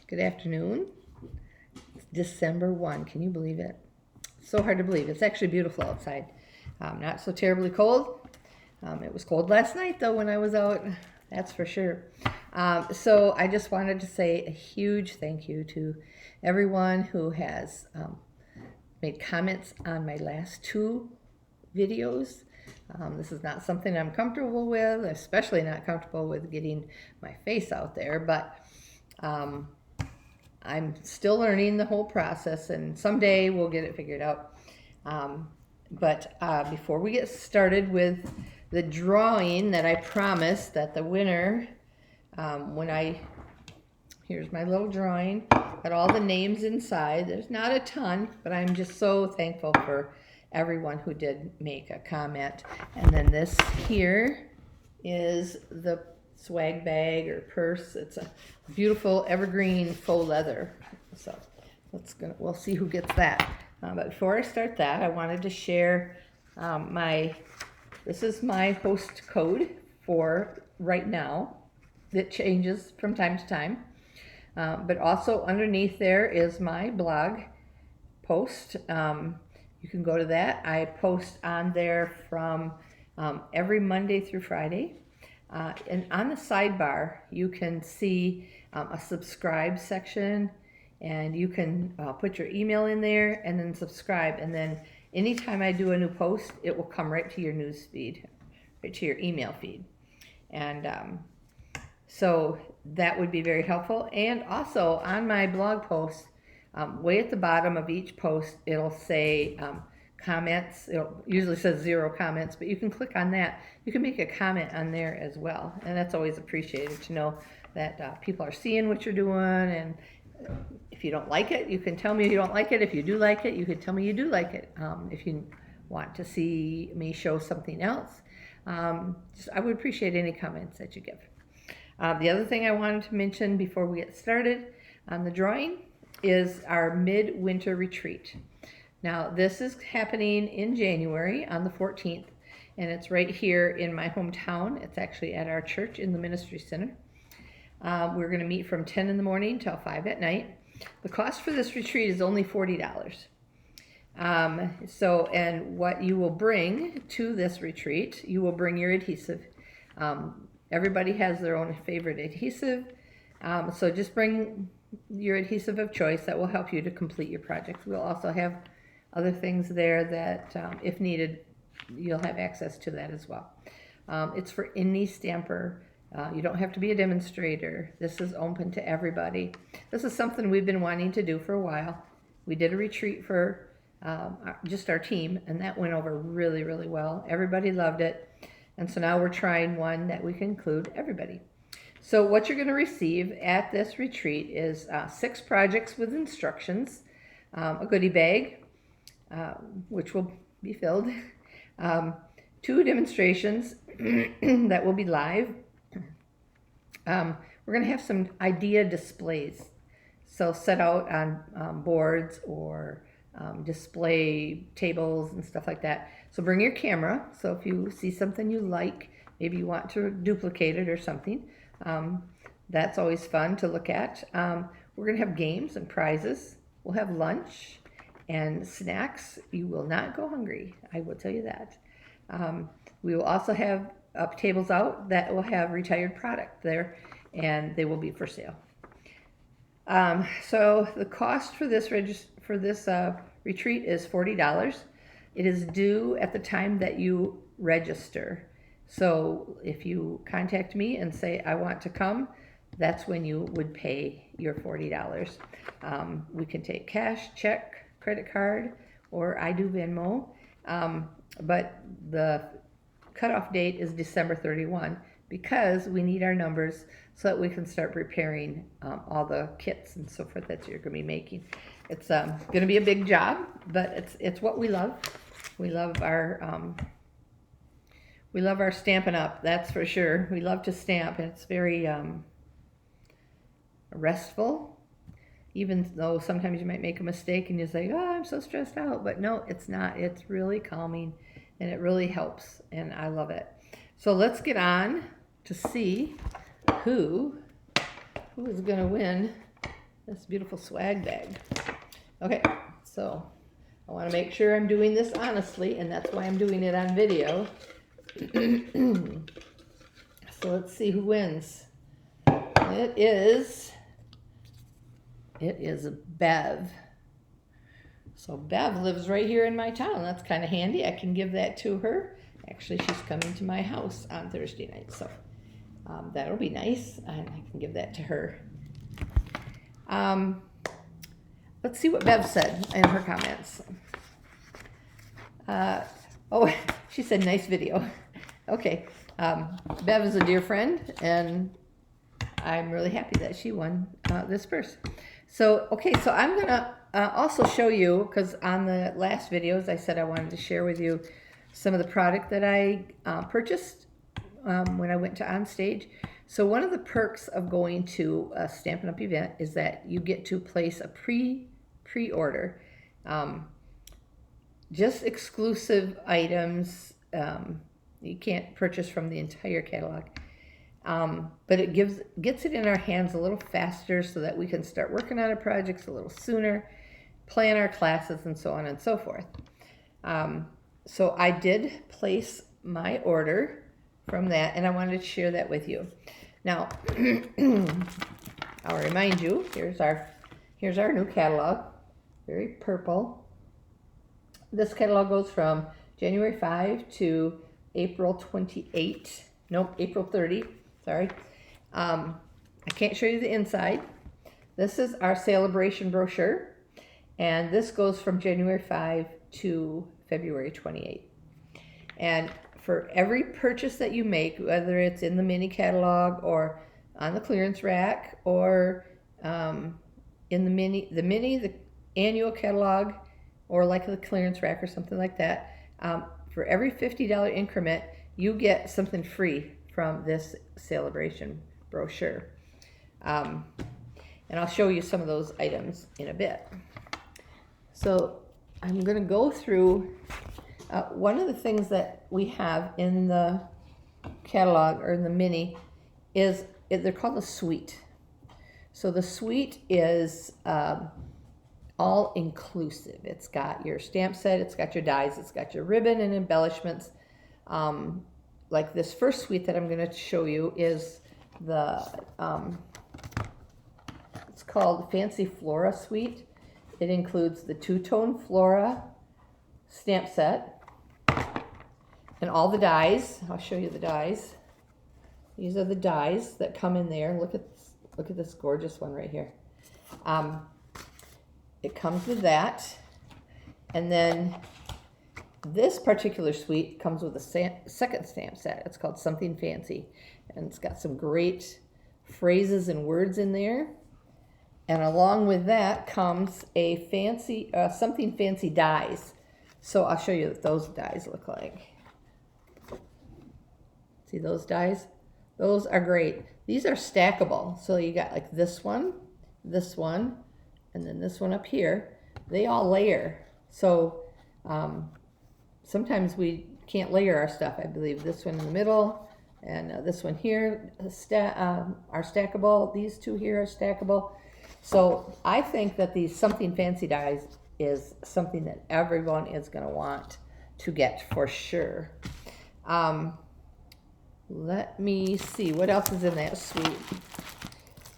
Good afternoon. It's December 1. Can you believe it? So hard to believe. It's actually beautiful outside. Not so terribly cold. It was cold last night, though, when I was out. That's for sure. So I just wanted to say a huge thank you to everyone who has made comments on my last two videos. This is not something I'm comfortable with, especially not comfortable with getting my face out there, but I'm still learning the whole process, and someday we'll get it figured out. But before we get started with the drawing that I promised that the winner, here's my little drawing, got all the names inside. There's not a ton, but I'm just so thankful for everyone who did make a comment. And then this here is the swag bag or purse. It's a beautiful evergreen faux leather. So we'll see who gets that. But before I start that, I wanted to share this is my host code for right now. It changes from time to time. But also underneath there is my blog post. You can go to that. I post on there from every Monday through Friday. And on the sidebar, you can see a subscribe section, and you can put your email in there and then subscribe. And then anytime I do a new post, it will come right to your news feed, right to your email feed. And so that would be very helpful. And also on my blog post, way at the bottom of each post, it'll say comments. It usually says 0 comments, but you can click on that. You can make a comment on there as well, and that's always appreciated to know that people are seeing what you're doing. And if you don't like it, you can tell me you don't like it. If you do like it, you can tell me you do like it. If you want to see me show something else, I would appreciate any comments that you give. The other thing I wanted to mention before we get started on the drawing is our midwinter retreat. Now, this is happening in January on the 14th, and it's right here in my hometown. It's actually at our church in the Ministry Center. We're going to meet from 10 in the morning till 5 at night. The cost for this retreat is only $40. And what you will bring to this retreat, you will bring your adhesive. Everybody has their own favorite adhesive, so just bring your adhesive of choice that will help you to complete your project. We'll also have other things there that, if needed, you'll have access to that as well. It's for any stamper. You don't have to be a demonstrator. This is open to everybody. This is something we've been wanting to do for a while. We did a retreat for just our team, and that went over really, really well. Everybody loved it. And so now we're trying one that we can include everybody. So what you're going to receive at this retreat is 6 projects with instructions, a goodie bag, which will be filled, 2 demonstrations that will be live. We're going to have some idea displays, so set out on boards or display tables and stuff like that. So bring your camera. So if you see something you like, maybe you want to duplicate it or something, that's always fun to look at. We're going to have games and prizes. We'll have lunch and snacks. You will not go hungry, I will tell you that. We will also have tables out that will have retired product there, and they will be for sale. So the cost for this retreat is $40. It is due at the time that you register. So if you contact me and say, I want to come, that's when you would pay your $40. We can take cash, check, credit card, or I do Venmo. But the cutoff date is December 31 because we need our numbers so that we can start preparing all the kits and so forth that you're going to be making. It's going to be a big job, but it's what we love. We love our Stampin' Up, that's for sure. We love to stamp, and it's very restful, even though sometimes you might make a mistake and you say, oh, I'm so stressed out. But no, it's not. It's really calming, and it really helps, and I love it. So let's get on to see who is going to win this beautiful swag bag. Okay, so I want to make sure I'm doing this honestly, and that's why I'm doing it on video. So let's see who wins. It is Bev. So Bev lives right here in my town. That's kind of handy. I can give that to her. Actually, she's coming to my house on Thursday night, so that'll be nice, and I can give that to her. Let's see what Bev said in her comments. Oh, she said, nice video. Okay, Bev is a dear friend, and I'm really happy that she won this purse. So, okay, so I'm going to also show you, because on the last videos I said I wanted to share with you some of the product that I purchased when I went to Onstage. So one of the perks of going to a Stampin' Up! Event is that you get to place a pre-order. Just exclusive items. You can't purchase from the entire catalog. But it gets it in our hands a little faster so that we can start working on our projects a little sooner, plan our classes, and so on and so forth. So I did place my order from that, and I wanted to share that with you. Now, I'll remind you, here's our new catalog, very purple. This catalog goes from January 5 to April 28. Nope, April 30. Sorry. I can't show you the inside. This is our celebration brochure, and this goes from January 5 to February 28. And for every purchase that you make, whether it's in the mini catalog or on the clearance rack or in the annual catalog, or like the clearance rack or something like that, for every $50 increment, you get something free from this celebration brochure. And I'll show you some of those items in a bit. So I'm going to go through one of the things that we have in the catalog or in the mini is they're called a suite. So the suite is all inclusive. It's got your stamp set, it's got your dies, it's got your ribbon and embellishments. Like this first suite that I'm going to show you is the it's called Fancy Flora Suite. It includes the two-tone Flora stamp set and all the dies. I'll show you the dies. These are the dies that come in there. Look at this gorgeous one right here. It comes with that, and then this particular suite comes with a second stamp set. It's called Something Fancy, and it's got some great phrases and words in there. And along with that comes a fancy Something Fancy dies. So I'll show you what those dies look like. See those dies? Those are great. These are stackable. So you got like this one, and then this one up here. They all layer. So sometimes we can't layer our stuff. I believe this one in the middle and this one here are stackable. These two here are stackable. So I think that these Something Fancy dies is something that everyone is going to want to get for sure. Let me see what else is in that suite.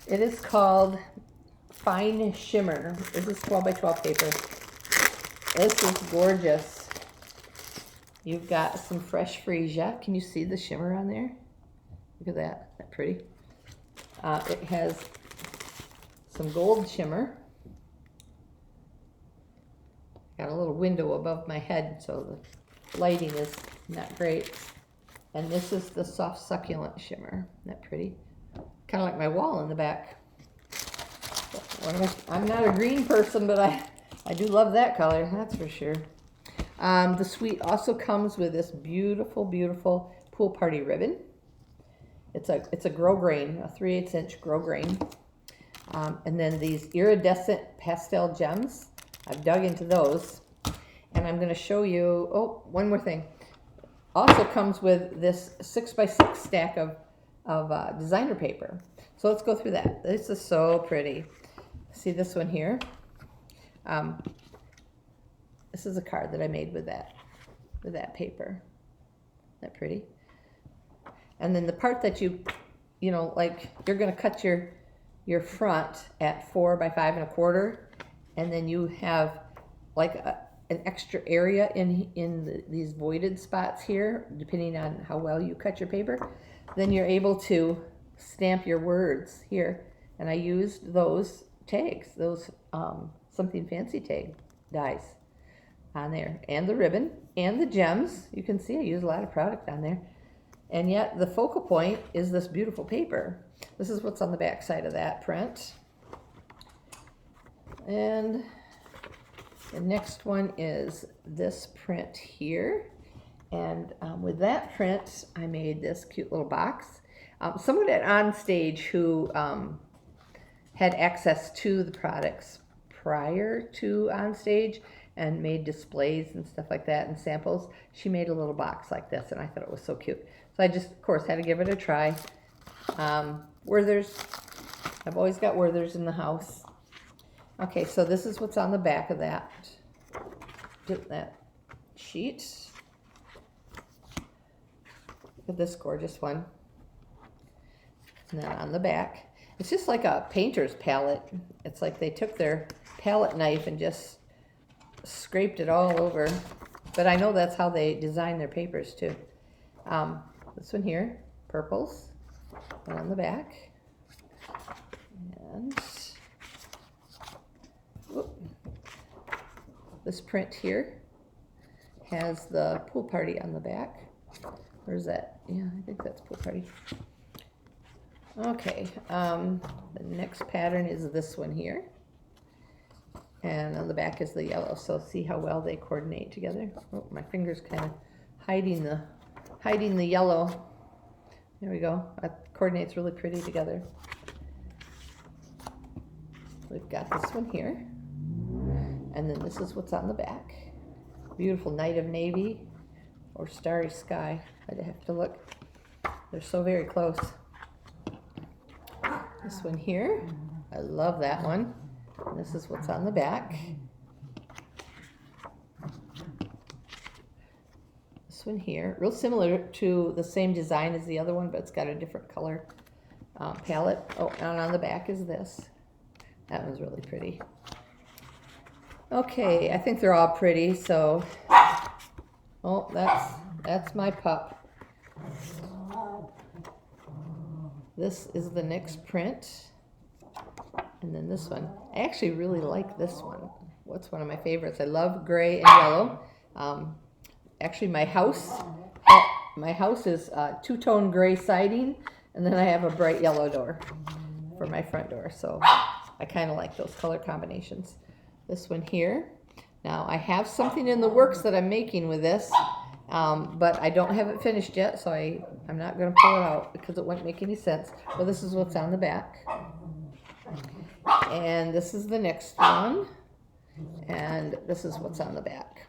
It is called Fine Shimmer. This is 12 by 12 paper. This is gorgeous. You've got some fresh freesia. Can you see the shimmer on there? Look at that. Isn't that pretty? It has some gold shimmer. Got a little window above my head, so the lighting is not great. And this is the soft succulent shimmer. Isn't that pretty? Kind of like my wall in the back. I'm not a green person, but I do love that color, that's for sure. The suite also comes with this beautiful, beautiful pool party ribbon. It's a grosgrain, a 3/8 inch grosgrain. And then these iridescent pastel gems. I've dug into those. And I'm going to show you, oh, one more thing. Also comes with this 6x6 stack of designer paper. So let's go through that. This is so pretty. See this one here? This is a card that I made with that paper. Isn't that pretty? And then the part that you know, like you're going to cut your front at 4 by 5 1/4, and then you have like an extra area in these voided spots here, depending on how well you cut your paper. Then you're able to stamp your words here, and I used those tags, those Something Fancy tag dies on there, and the ribbon and the gems. You can see I use a lot of product on there, and yet the focal point is this beautiful paper. This is what's on the back side of that print. And the next one is this print here, and with that print I made this cute little box. Someone at OnStage who had access to the products prior to OnStage and made displays and stuff like that and samples, she made a little box like this, and I thought it was so cute. So I just, of course, had to give it a try. Werther's, I've always got Werther's in the house. Okay, so this is what's on the back of that sheet. Look at this gorgeous one. And then on the back, it's just like a painter's palette. It's like they took their palette knife and just scraped it all over. But I know that's how they design their papers too. This one here, purples, and on the back. And whoop, this print here has the pool party on the back. Where's that? Yeah, I think that's pool party. Okay, the next pattern is this one here, and on the back is the yellow. So see how well they coordinate together. Oh, my finger's kind of hiding the yellow. There we go. That coordinates really pretty together. We've got this one here, and then this is what's on the back. Beautiful night of navy or starry sky. I'd have to look. They're so very close. This one here, I love that one. And this is what's on the back. This one here, real similar to the same design as the other one, but it's got a different color palette. Oh, and on the back is this. That one's really pretty. Okay, I think they're all pretty, so, oh, that's my pup. This is the next print, and then this one. I actually really like this one. What's one of my favorites? I love gray and yellow. Actually, my house is two-tone gray siding, and then I have a bright yellow door for my front door. So I kind of like those color combinations. This one here. Now I have something in the works that I'm making with this. But I don't have it finished yet, so I'm not going to pull it out because it wouldn't make any sense. Well, this is what's on the back. And this is the next one. And this is what's on the back.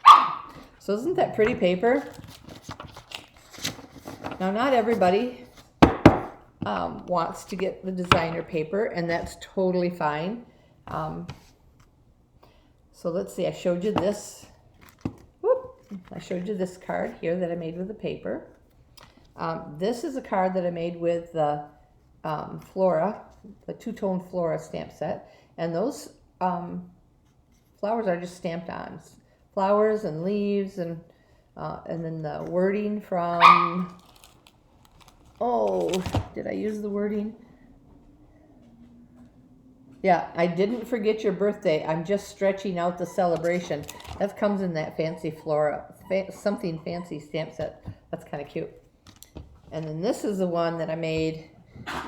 So isn't that pretty paper? Now, not everybody wants to get the designer paper, and that's totally fine. So let's see, I showed you this. I showed you this card here that I made with the paper. This is a card that I made with the Flora, the two-tone Flora stamp set. And those flowers are just stamped on. Flowers and leaves, and then the wording from, oh, did I use the wording? Yeah, I didn't forget your birthday. I'm just stretching out the celebration. That comes in that fancy Flora, Something Fancy stamp set. That's kind of cute. And then this is the one that I made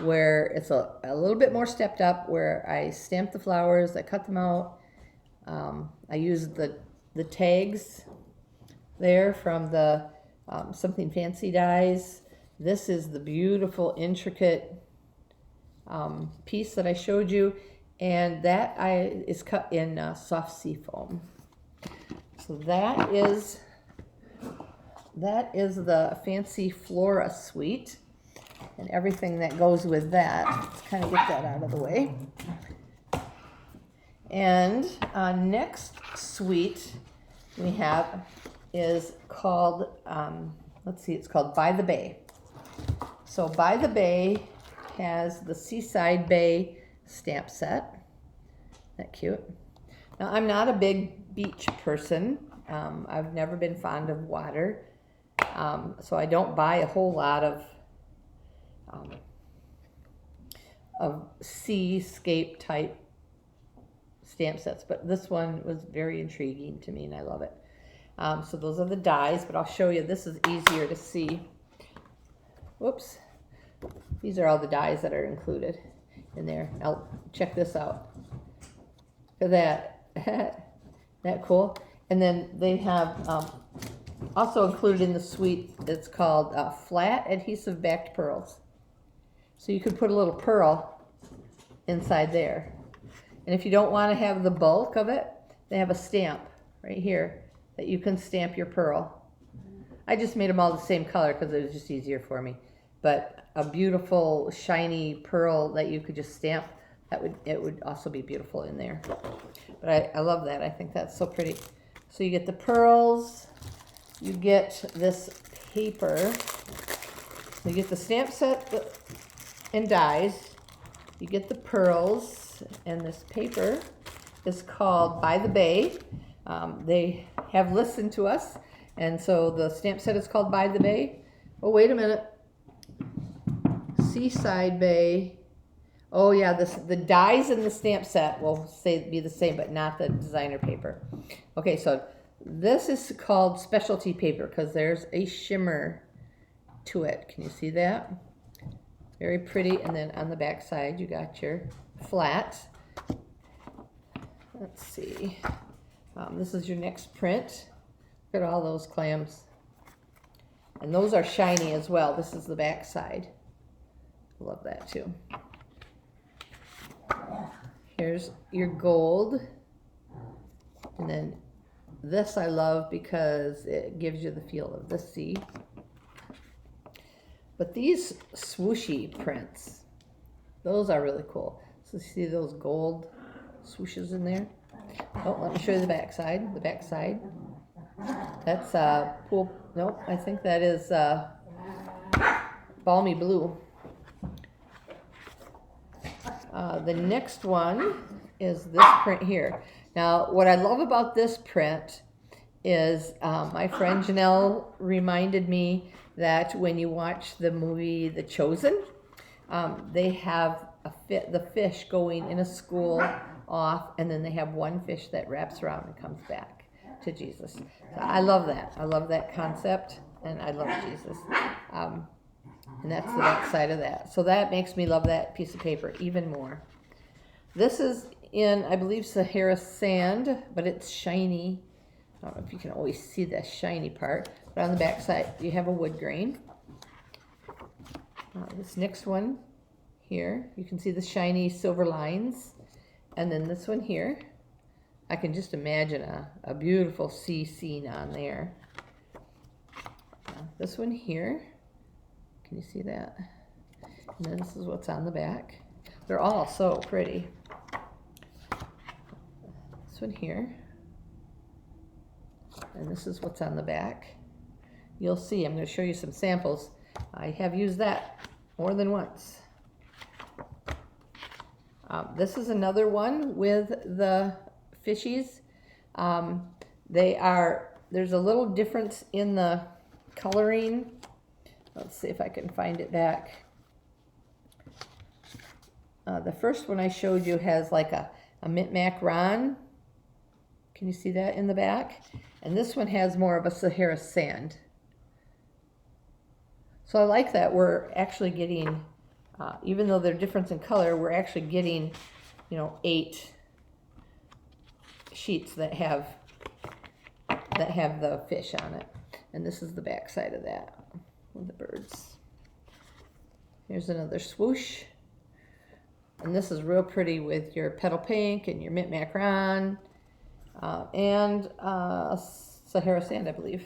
where it's a little bit more stepped up, where I stamped the flowers, I cut them out. I used the tags there from the Something Fancy dies. This is the beautiful, intricate piece that I showed you. And that is cut in soft sea foam. So that is the Fancy Flora suite and everything that goes with that. Let's kind of get that out of the way. And next suite we have is called, let's see, it's called By the Bay. So By the Bay has the Seaside Bay stamp set. Isn't that cute? Now, I'm not a big beach person. I've never been fond of water. So I don't buy a whole lot of seascape type stamp sets, but this one was very intriguing to me and I love it. So those are the dies, but I'll show you. This is easier to see. Whoops. These are all the dies that are included in there. Now check this out. Look at that. That cool? And then they have also included in the suite, it's called flat adhesive backed pearls. So you could put a little pearl inside there. And if you don't want to have the bulk of it, they have a stamp right here that you can stamp your pearl. I just made them all the same color because it was just easier for me. But a beautiful shiny pearl that you could just stamp, it would also be beautiful in there. But I love that. I think that's so pretty. So you get the pearls, you get this paper, you get the stamp set and dies, you get the pearls, and this paper is called By the Bay. They have listened to us, and so the stamp set is called By the Bay. Oh, wait a minute. Seaside Bay. Oh yeah, the dies in the stamp set will be the same, but not the designer paper. Okay, so this is called specialty paper because there's a shimmer to it. Can you see that? Very pretty. And then on the back side, you got your flat. Let's see. This is your next print. Look at all those clams. And those are shiny as well. This is the back side. Love that too. Here's your gold. And then this I love because it gives you the feel of the sea. But these swooshy prints, those are really cool. So see those gold swooshes in there? Oh, let me show you the back side. The back side. That's pool. Nope, I think that is balmy blue. The next one is this print here. Now, what I love about this print is my friend Janelle reminded me that when you watch the movie The Chosen, they have the fish going in a school off, and then they have one fish that wraps around and comes back to Jesus. So I love that. I love that concept, and I love Jesus. And that's the back side of that. So that makes me love that piece of paper even more. This is in, I believe, Sahara sand, but it's shiny. I don't know if you can always see the shiny part. But on the back side, you have a wood grain. This next one here, you can see the shiny silver lines. And then this one here, I can just imagine a beautiful sea scene on there. This one here, can you see that? And then this is what's on the back. They're all so pretty. This one here. And this is what's on the back. You'll see, I'm going to show you some samples. I have used that more than once. This is another one with the fishies. There's a little difference in the coloring. Let's see if I can find it back. The first one I showed you has like a Micmac Ron. Can you see that in the back? And this one has more of a Sahara sand. So I like that we're actually getting, even though they're different in color, we're actually getting, 8 sheets that have the fish on it. And this is the back side of that with the birds. Here's another swoosh. And this is real pretty with your petal pink and your Micmac Ron and Sahara sand, I believe.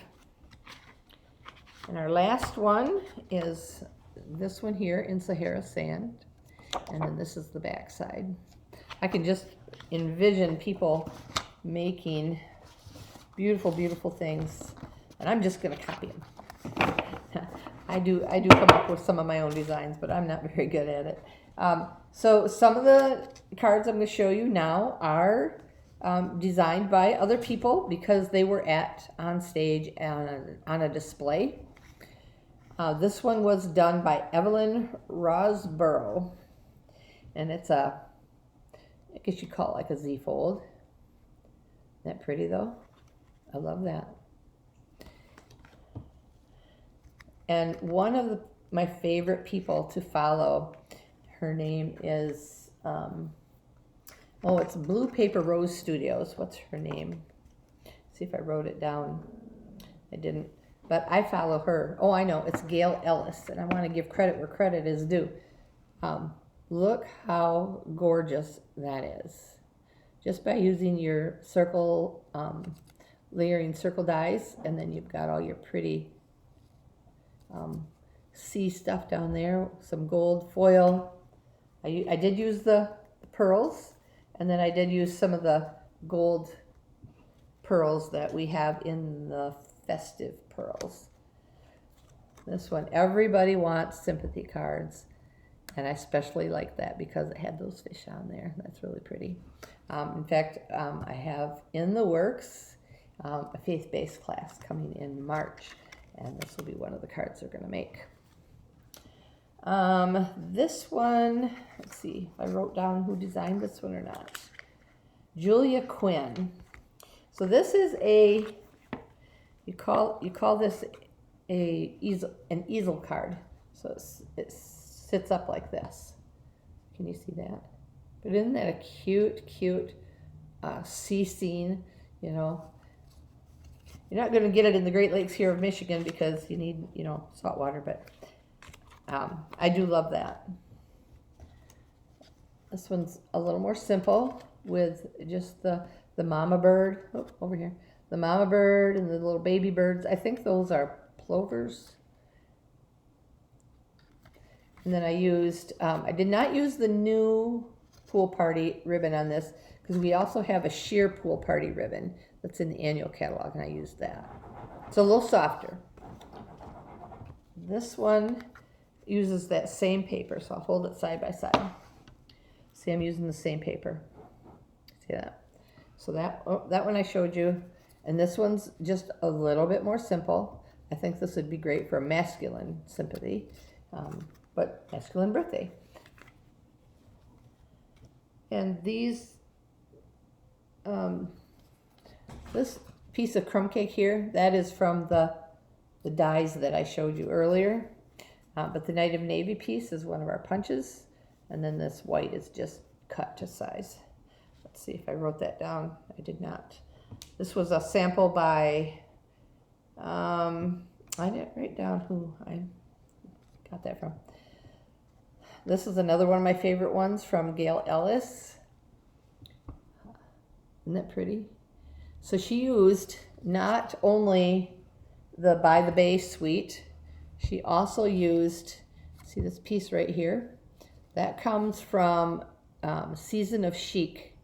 And our last one is this one here in Sahara sand. And then this is the back side. I can just envision people making beautiful, beautiful things, and I'm just going to copy them. I do come up with some of my own designs, but I'm not very good at it. So some of the cards I'm going to show you now are designed by other people because they were on stage and on a display. This one was done by Evelyn Rosborough, and it's I guess you'd call it like a Z-fold. Isn't that pretty though? I love that. And one of my favorite people to follow, her name is, it's Blue Paper Rose Studios. What's her name? See if I wrote it down. I didn't, but I follow her. Oh, I know, it's Gail Ellis, and I want to give credit where credit is due. Look how gorgeous that is. Just by using your circle, layering circle dies, and then you've got all your pretty sea stuff down there, some gold foil. I did use the pearls, and then I did use some of the gold pearls that we have in the festive pearls. This one, everybody wants sympathy cards, and I especially like that because it had those fish on there. That's really pretty. In fact, I have in the works a faith-based class coming in March, and this will be one of the cards they're going to make. This one, let's see if I wrote down who designed this one or not. Julia Quinn. So this is you call this an easel card. So it sits up like this. Can you see that? But isn't that a cute sea scene? You know, you're not going to get it in the Great Lakes here of Michigan because you need, salt water, but I do love that. This one's a little more simple with just the mama bird. Oh, over here. The mama bird and the little baby birds. I think those are plovers. And then I used, I did not use the new pool party ribbon on this because we also have a sheer pool party ribbon that's in the annual catalog, and I used that. It's a little softer. This one uses that same paper, so I'll hold it side by side. See, I'm using the same paper. See that? So that one I showed you, and this one's just a little bit more simple. I think this would be great for a masculine sympathy, but masculine birthday. And these, this piece of crumb cake here, that is from the dies that I showed you earlier. But the Night of Navy piece is one of our punches. And then this white is just cut to size. Let's see if I wrote that down. I did not. This was a sample by, I didn't write down who I got that from. This is another one of my favorite ones from Gail Ellis. Isn't that pretty? So she used not only the By the Bay suite, she also used, see this piece right here? That comes from Season of Chic.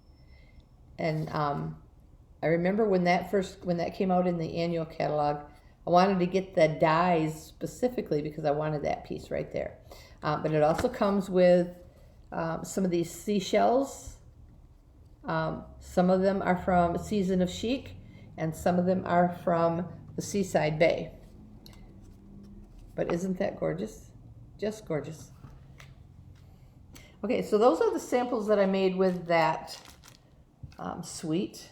And I remember when that came out in the annual catalog, I wanted to get the dies specifically because I wanted that piece right there. But it also comes with some of these seashells. Some of them are from Season of Chic, and some of them are from the Seaside Bay. But isn't that gorgeous? Just gorgeous. Okay, so those are the samples that I made with that suite.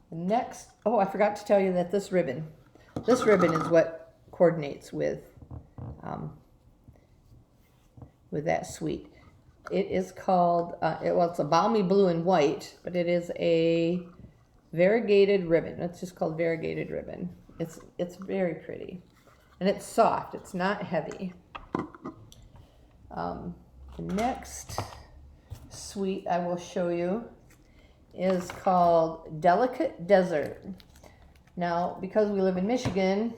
Next, I forgot to tell you that this ribbon is what coordinates with that suite. It is called, it's a balmy blue and white, but it is a variegated ribbon. It's just called variegated ribbon. It's very pretty. And it's soft. It's not heavy. The next suite I will show you is called Delicate Desert. Now, because we live in Michigan,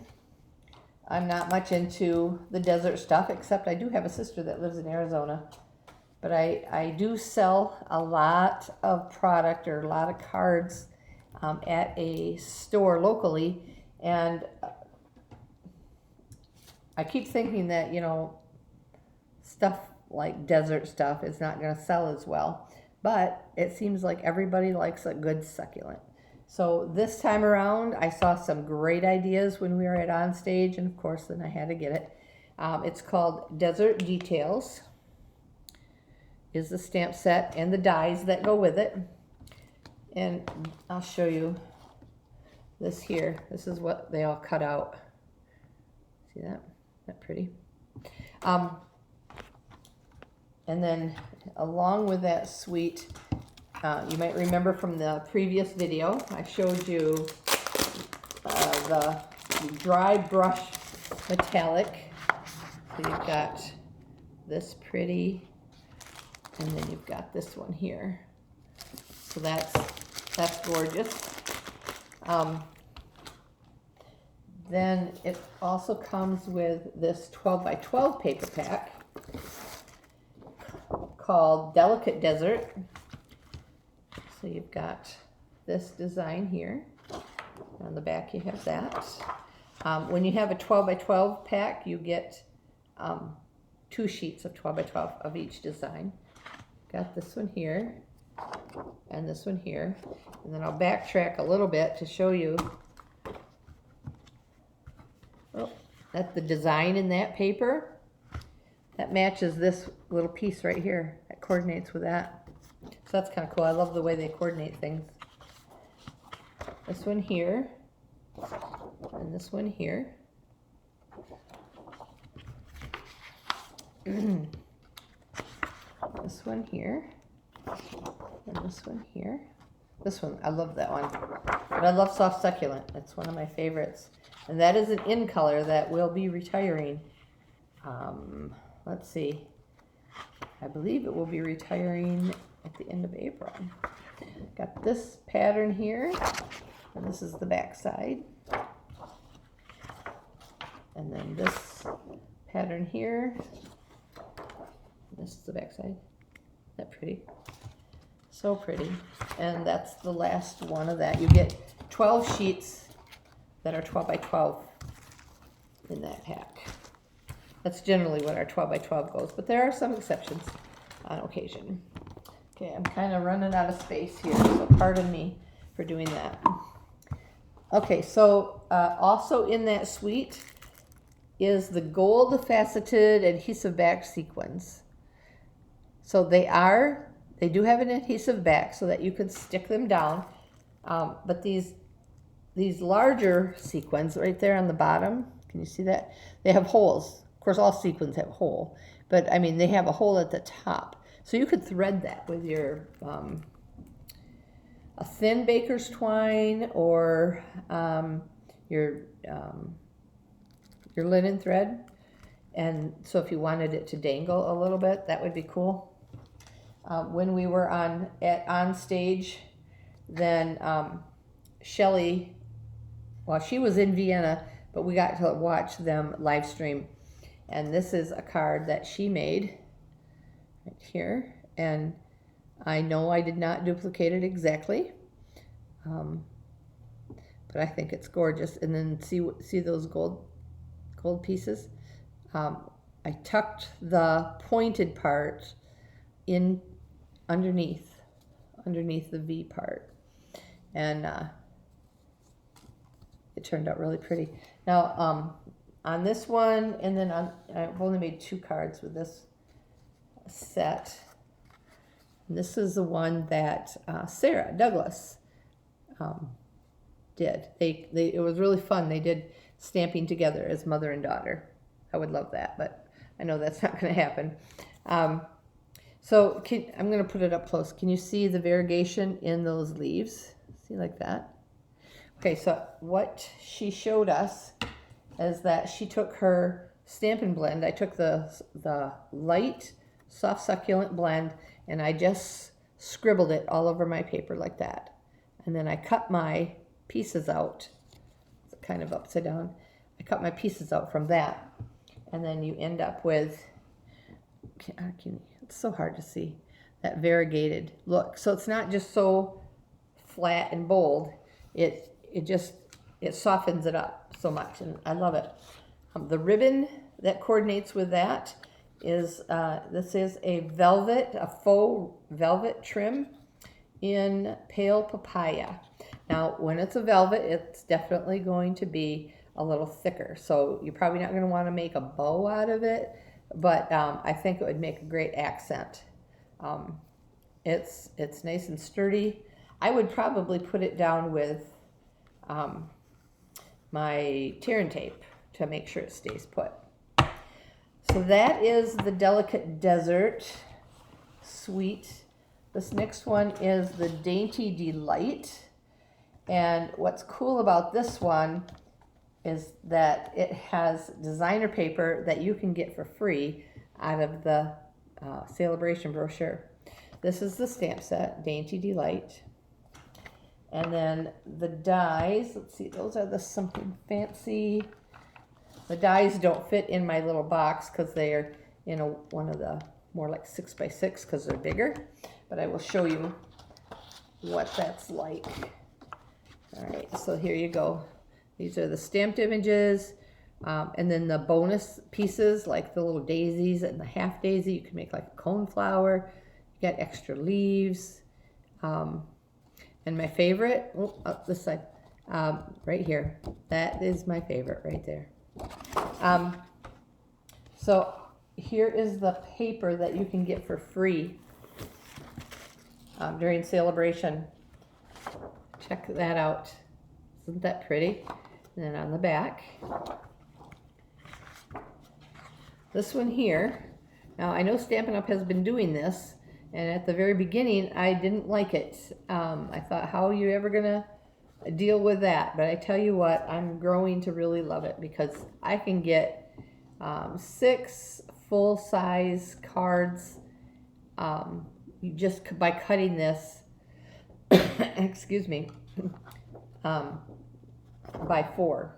I'm not much into the desert stuff, except I do have a sister that lives in Arizona. but I do sell a lot of product or a lot of cards at a store locally, and I keep thinking that, you know, stuff like desert stuff is not going to sell as well, but it seems like everybody likes a good succulent. So this time around, I saw some great ideas when we were at On Stage, and of course, then I had to get it. It's called Desert Details, is the stamp set and the dies that go with it. And I'll show you this here. This is what they all cut out. See that? Isn't that pretty? And then along with that suite, you might remember from the previous video, I showed you the dry brush metallic. So you've got this pretty, and then you've got this one here. So that's gorgeous. Then it also comes with this 12 by 12 paper pack called Delicate Desert. So you've got this design here. On the back you have that. When you have a 12 by 12 pack, you get 2 sheets of 12 by 12 of each design. Got this one here and this one here. And then I'll backtrack a little bit to show you that the design in that paper, that matches this little piece right here. That coordinates with that. So that's kind of cool. I love the way they coordinate things. This one here, and this one here. This one here, and this one here. This one, I love that one. But I love Soft Succulent. It's one of my favorites. And that is an in color that will be retiring. Let's see. I believe it will be retiring at the end of April. Got this pattern here, and this is the back side. And then this pattern here. This is the back side. Isn't that pretty? So pretty. And that's the last one of that. You get 12 sheets that are 12 by 12 in that pack. That's generally what our 12 by 12 goes, but there are some exceptions on occasion. Okay, I'm kind of running out of space here, so pardon me for doing that. Okay, so also in that suite is the gold faceted adhesive back sequins. So they do have an adhesive back so that you can stick them down, but these larger sequins right there on the bottom, can you see that? They have holes. Of course, all sequins have a hole, but I mean, they have a hole at the top. So you could thread that with your a thin baker's twine or your linen thread. And so if you wanted it to dangle a little bit, that would be cool. When we were on stage, then Shelley, well, she was in Vienna, but we got to watch them live stream. And this is a card that she made right here. And I know I did not duplicate it exactly, but I think it's gorgeous. And then see those gold pieces? I tucked the pointed part in underneath the V part, and it turned out really pretty. Now on this one, and then I've only made 2 cards with this set. And this is the one that Sarah Douglas did. It was really fun. They did stamping together as mother and daughter. I would love that, but I know that's not going to happen. So I'm going to put it up close. Can you see the variegation in those leaves? See, like that? Okay, so what she showed us is that she took her Stampin' Blend. I took the light Soft Succulent blend, and I just scribbled it all over my paper like that. And then I cut my pieces out. It's kind of upside down. I cut my pieces out from that. And then you end up with, It's so hard to see that variegated look. So it's not just so flat and bold. It softens it up so much, and I love it. The ribbon that coordinates with that is this is a faux velvet trim in pale papaya. Now, when it's a velvet, it's definitely going to be a little thicker, so you're probably not going to want to make a bow out of it, but I think it would make a great accent. It's nice and sturdy. I would probably put it down with my tear and tape to make sure it stays put. So that is the Delicate Desert Sweet. This next one is the Dainty Delight. And what's cool about this one is that it has designer paper that you can get for free out of the Celebration brochure. This is the stamp set, Dainty Delight. And then the dies, let's see, those are the Something Fancy. The dies don't fit in my little box because they are in one of the more like 6x6 because they're bigger. But I will show you what that's like. All right, so here you go. These are the stamped images. And then the bonus pieces, like the little daisies and the half daisy, you can make like a cone flower. You got extra leaves. And my favorite, up this side, right here. That is my favorite right there. So here is the paper that you can get for free during Celebration. Check that out. Isn't that pretty? And then on the back, this one here. Now I know Stampin' Up! Has been doing this, and at the very beginning I didn't like it. I thought, how are you ever gonna deal with that? But I tell you what, I'm growing to really love it because I can get 6 full-size cards just by cutting this excuse me, by 4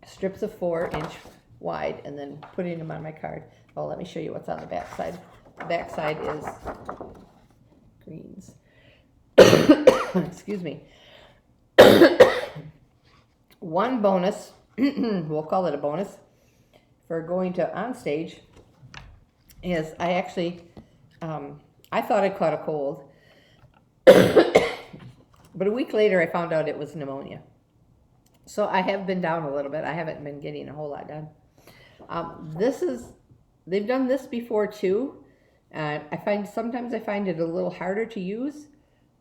strips of 4-inch wide, and then putting them on my card. Oh, let me show you what's on the back side. The back side is greens. Excuse me. One bonus, we'll call it a bonus, for going to on stage is I actually, I thought I caught a cold. But a week later, I found out it was pneumonia. So I have been down a little bit. I haven't been getting a whole lot done. They've done this before too. Sometimes I find it a little harder to use,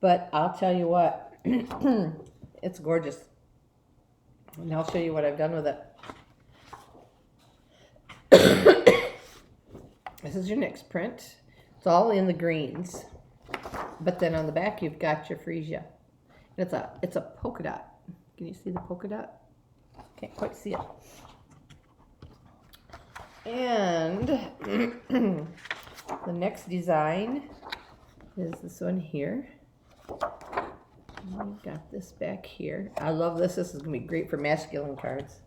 but I'll tell you what, it's gorgeous. And I'll show you what I've done with it. This is your next print. It's all in the greens. But then on the back, you've got your freesia. It's a polka dot. Can you see the polka dot? Can't quite see it. And the next design is this one here. We've got this back here. I love this. This is going to be great for masculine cards.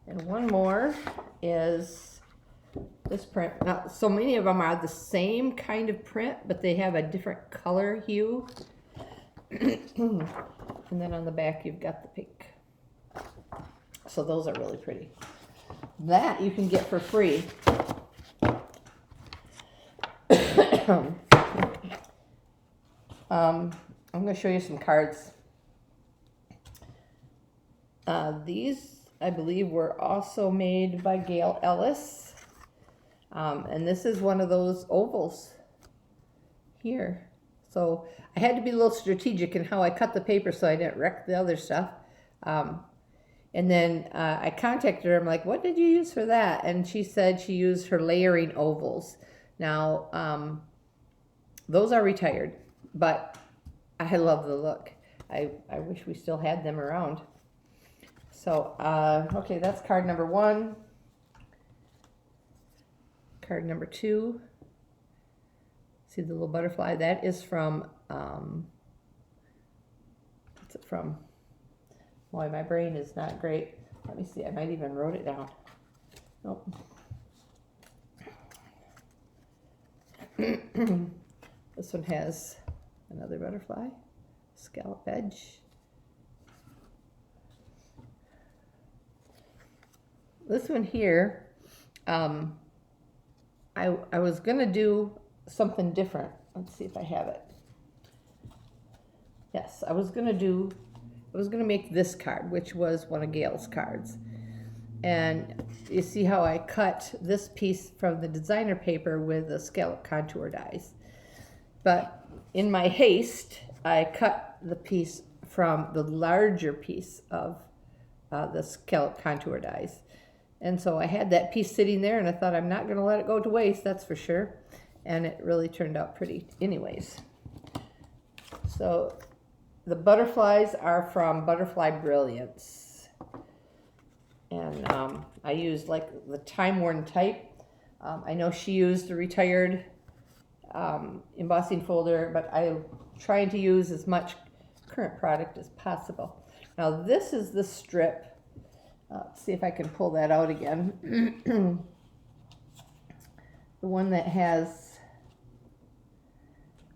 And one more is this print. Now, so many of them are the same kind of print, but they have a different color hue. And then on the back, you've got the pink. So those are really pretty. That you can get for free. I'm going to show you some cards. These, I believe, were also made by Gail Ellis. And this is one of those ovals here. So I had to be a little strategic in how I cut the paper so I didn't wreck the other stuff. And then I contacted her. I'm like, what did you use for that? And she said she used her layering ovals. Now, those are retired, but I love the look. I wish we still had them around. So, okay, that's card number 1. Card number 2. See the little butterfly? That is from, what's it from? Boy, my brain is not great. Let me see, I might even wrote it down. Nope. This one has another butterfly, scallop edge. This one here, I was gonna do something different. Let's see if I have it. Yes, I was gonna make this card, which was one of Gail's cards. And you see how I cut this piece from the designer paper with the scallop contour dies. But in my haste, I cut the piece from the larger piece of the scallop contour dies. And so I had that piece sitting there, and I thought, I'm not going to let it go to waste, that's for sure. And it really turned out pretty anyways. So the butterflies are from Butterfly Brilliance. And I used like the time-worn type. I know she used a retired embossing folder, but I'm trying to use as much current product as possible. Now this is the strip. Let's see if I can pull that out again. The one that has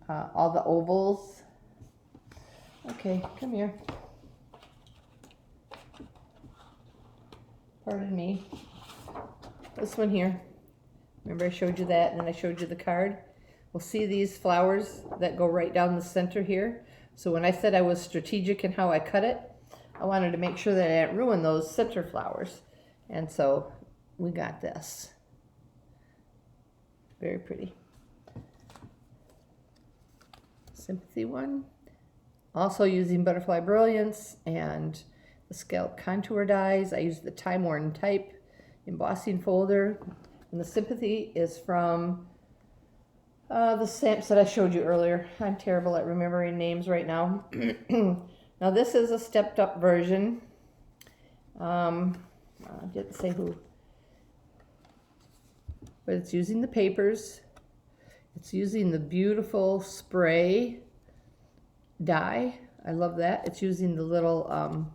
all the ovals. Okay, come here. Pardon me. This one here. Remember I showed you that, and then I showed you the card? We'll see these flowers that go right down the center here. So when I said I was strategic in how I cut it, I wanted to make sure that I didn't ruin those center flowers. And so we got this. Very pretty. Sympathy one. Also using Butterfly Brilliance and the scallop contour dies. I used the time-worn type embossing folder. And the Sympathy is from the stamps that I showed you earlier. I'm terrible at remembering names right now. Now this is a stepped up version. I didn't say who. But it's using the papers. It's using the beautiful spray die. I love that. It's using the little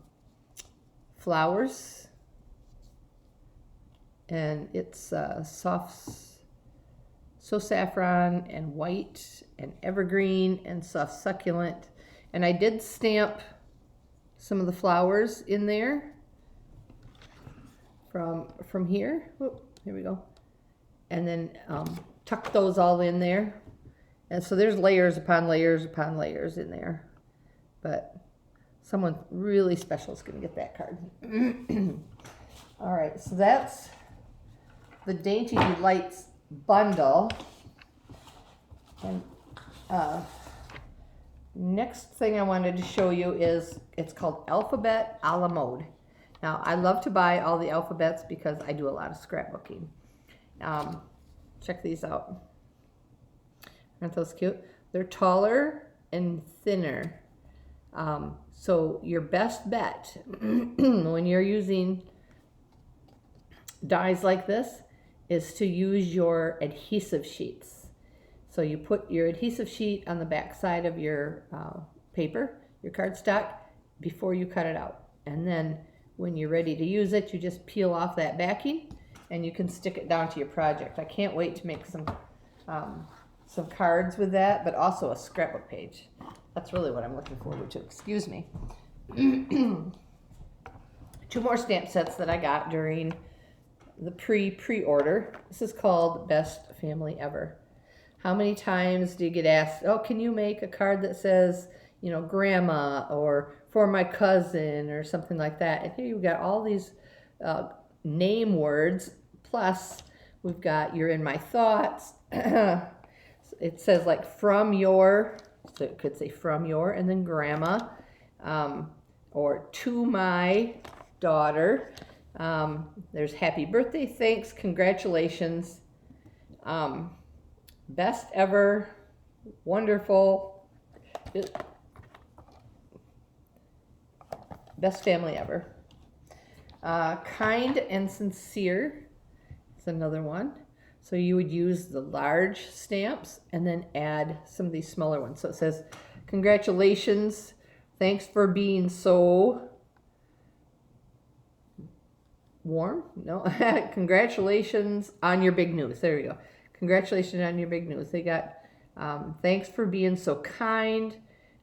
flowers. And it's soft, so saffron and white and evergreen and soft succulent. And I did stamp some of the flowers in there from here. Whoop, here we go. And then tuck those all in there. And so there's layers upon layers upon layers in there. But someone really special is going to get that card. All right, so that's the Dainty Delights bundle. And next thing I wanted to show you is, it's called Alphabet a la Mode. Now, I love to buy all the alphabets because I do a lot of scrapbooking. Check these out. Aren't those cute? They're taller and thinner. So your best bet when you're using dies like this is to use your adhesive sheets. So you put your adhesive sheet on the back side of your paper, your cardstock, before you cut it out. And then when you're ready to use it, you just peel off that backing and you can stick it down to your project. I can't wait to make some cards with that, but also a scrapbook page. That's really what I'm looking forward to. Excuse me. 2 more stamp sets that I got during the pre-order. This is called Best Family Ever. How many times do you get asked, oh, can you make a card that says, you know, grandma or for my cousin or something like that? And here you've got all these name words, plus we've got you're in my thoughts. It says like from your, so it could say from your and then grandma, or to my daughter. There's happy birthday, thanks, congratulations, best ever, wonderful, best family ever. Kind and sincere is another one. So you would use the large stamps and then add some of these smaller ones. So it says, congratulations, thanks for being so warm. No, congratulations on your big news. There you go. congratulations on your big news. They got, thanks for being so kind.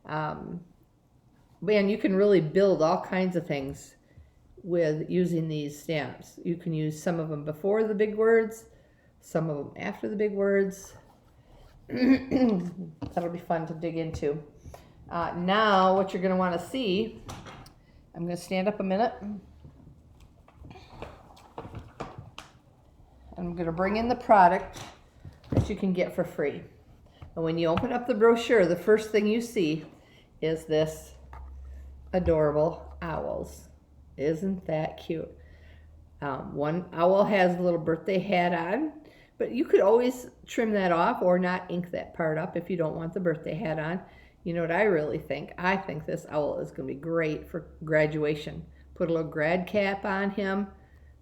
Man, you can really build all kinds of things with using these stamps. You can use some of them before the big words, some of them after the big words. That'll be fun to dig into. Now, what you're going to want to see, I'm going to stand up a minute. I'm going to bring in the product that you can get for free. And when you open up the brochure, the first thing you see is this adorable owls. Isn't that cute? One owl has a little birthday hat on, but you could always trim that off or not ink that part up if you don't want the birthday hat on. You know what I really think? I think this owl is going to be great for graduation. Put a little grad cap on him.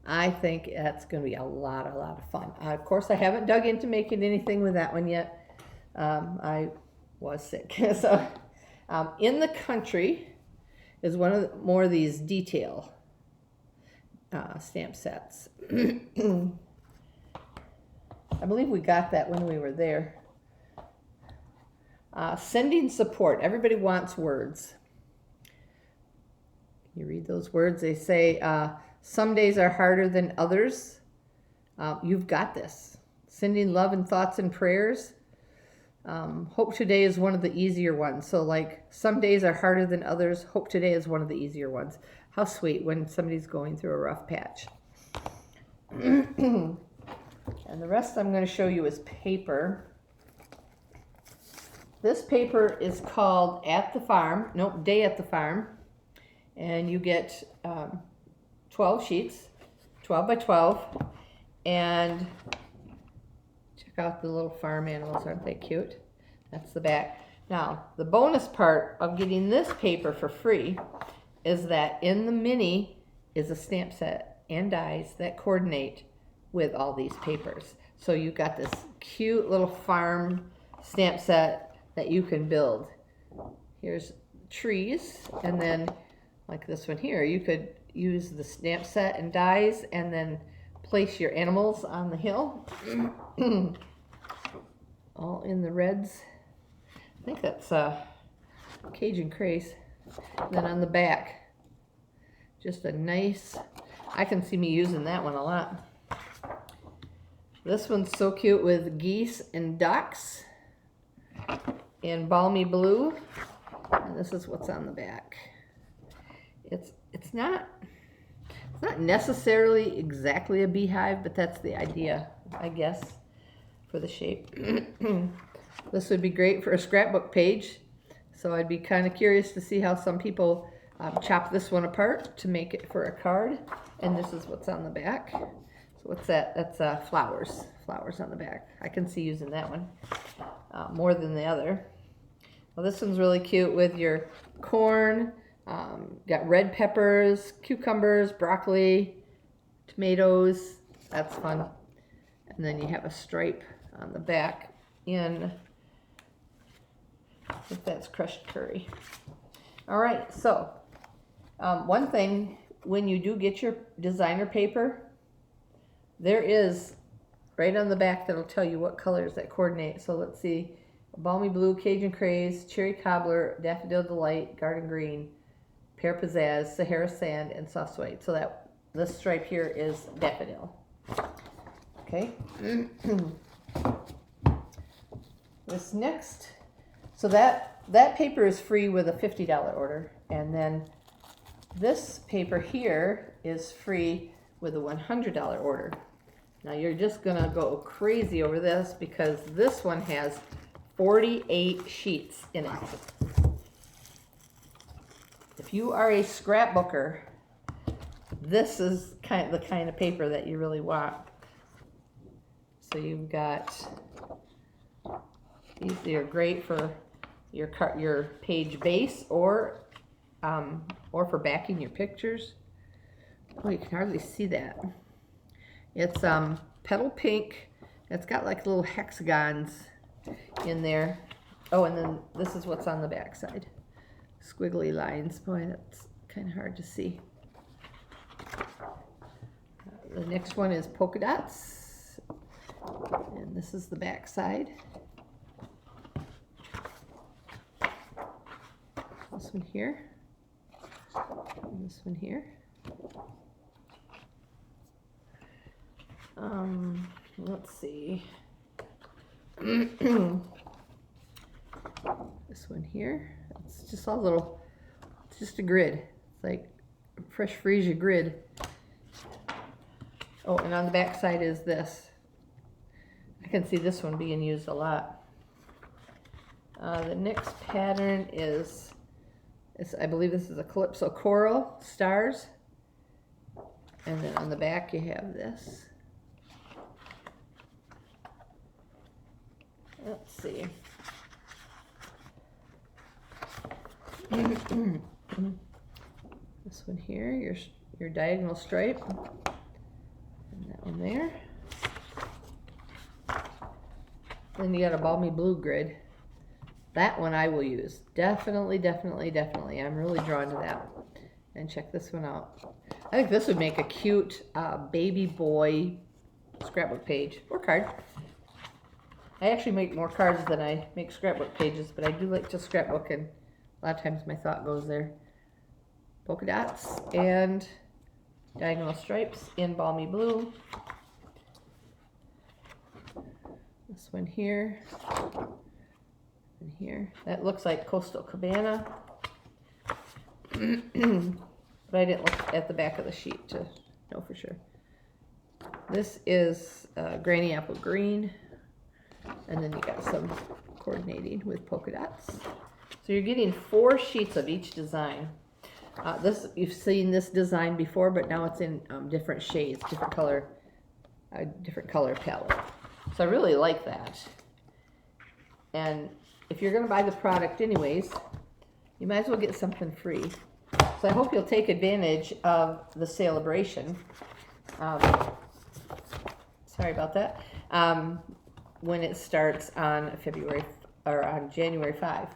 I think that's going to be a lot of fun. Of course, I haven't dug into making anything with that one yet. I was sick. So, in the country is one of more of these detail stamp sets. I believe we got that when we were there. Sending support. Everybody wants words. You read those words. They say, some days are harder than others. You've got this. Sending love and thoughts and prayers. Hope today is one of the easier ones. So like some days are harder than others. Hope today is one of the easier ones. How sweet when somebody's going through a rough patch. And the rest I'm going to show you is paper. This paper is called Day at the Farm. And you get 12 sheets, 12 by 12. And check out the little farm animals, aren't they cute? That's the back. Now, the bonus part of getting this paper for free is that in the mini is a stamp set and dies that coordinate with all these papers. So you've got this cute little farm stamp set that you can build. Here's trees, and then like this one here, you could use the stamp set and dies and then place your animals on the hill. All in the reds. I think that's Cajun Craze. And then on the back, just a nice, I can see me using that one a lot. This one's so cute with geese and ducks in balmy blue. And this is what's on the back. It's not necessarily exactly a beehive, but that's the idea, I guess, for the shape. This would be great for a scrapbook page. So I'd be kind of curious to see how some people chop this one apart to make it for a card. And this is what's on the back. So what's that? That's flowers. Flowers on the back. I can see using that one more than the other. Well, this one's really cute with your corn. Got red peppers, cucumbers, broccoli, tomatoes. That's fun. And then you have a stripe on the back in, I think that's crushed curry. All right, so one thing, when you do get your designer paper, there is right on the back that'll tell you what colors that coordinate. So let's see, balmy blue, Cajun Craze, cherry cobbler, daffodil delight, garden green, pear pizzazz, Sahara sand, and soft suede. So that this stripe here is daffodil. Okay. This next, so that paper is free with a $50 order, and then this paper here is free with a $100 order. Now you're just gonna go crazy over this because this one has 48 sheets in it. If you are a scrapbooker, this is the kind of paper that you really want. So you've got, these are great for your page base or for backing your pictures. Oh, you can hardly see that. It's petal pink. It's got like little hexagons in there. Oh, and then this is what's on the back side. Squiggly lines. Boy, that's kind of hard to see. The next one is polka dots. And this is the back side. This one here. And this one here. Let's see. This one here. It's just all little, it's just a grid. It's like fresh freesia grid. Oh, and on the back side is this. I can see this one being used a lot. The next pattern is, I believe this is a Calypso Coral Stars. And then on the back you have this. Let's see. This one here, your diagonal stripe. And that one there. Then you got a balmy blue grid. That one I will use. Definitely, definitely, definitely. I'm really drawn to that. And check this one out. I think this would make a cute baby boy scrapbook page or card. I actually make more cards than I make scrapbook pages, but I do like to scrapbook, and a lot of times my thought goes there. Polka dots and diagonal stripes in balmy blue. This one here and here. That looks like Coastal Cabana. But I didn't look at the back of the sheet to know for sure. This is Granny Apple Green. And then you got some coordinating with polka dots. So you're getting 4 sheets of each design. You've seen this design before, but now it's in different shades, different color palette. So I really like that. And if you're going to buy the product anyways, you might as well get something free. So I hope you'll take advantage of the celebration. Sorry about that. When it starts on January 5.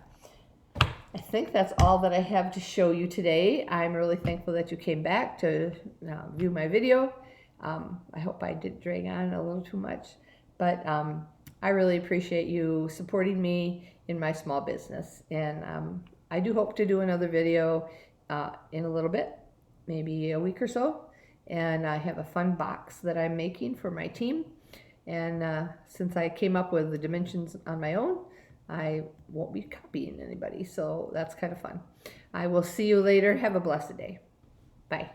I think that's all that I have to show you today. I'm really thankful that you came back to view my video. I hope I didn't drag on a little too much, but I really appreciate you supporting me in my small business. And I do hope to do another video in a little bit, maybe a week or so. And I have a fun box that I'm making for my team. And since I came up with the dimensions on my own, I won't be copying anybody. So that's kind of fun. I will see you later. Have a blessed day. Bye.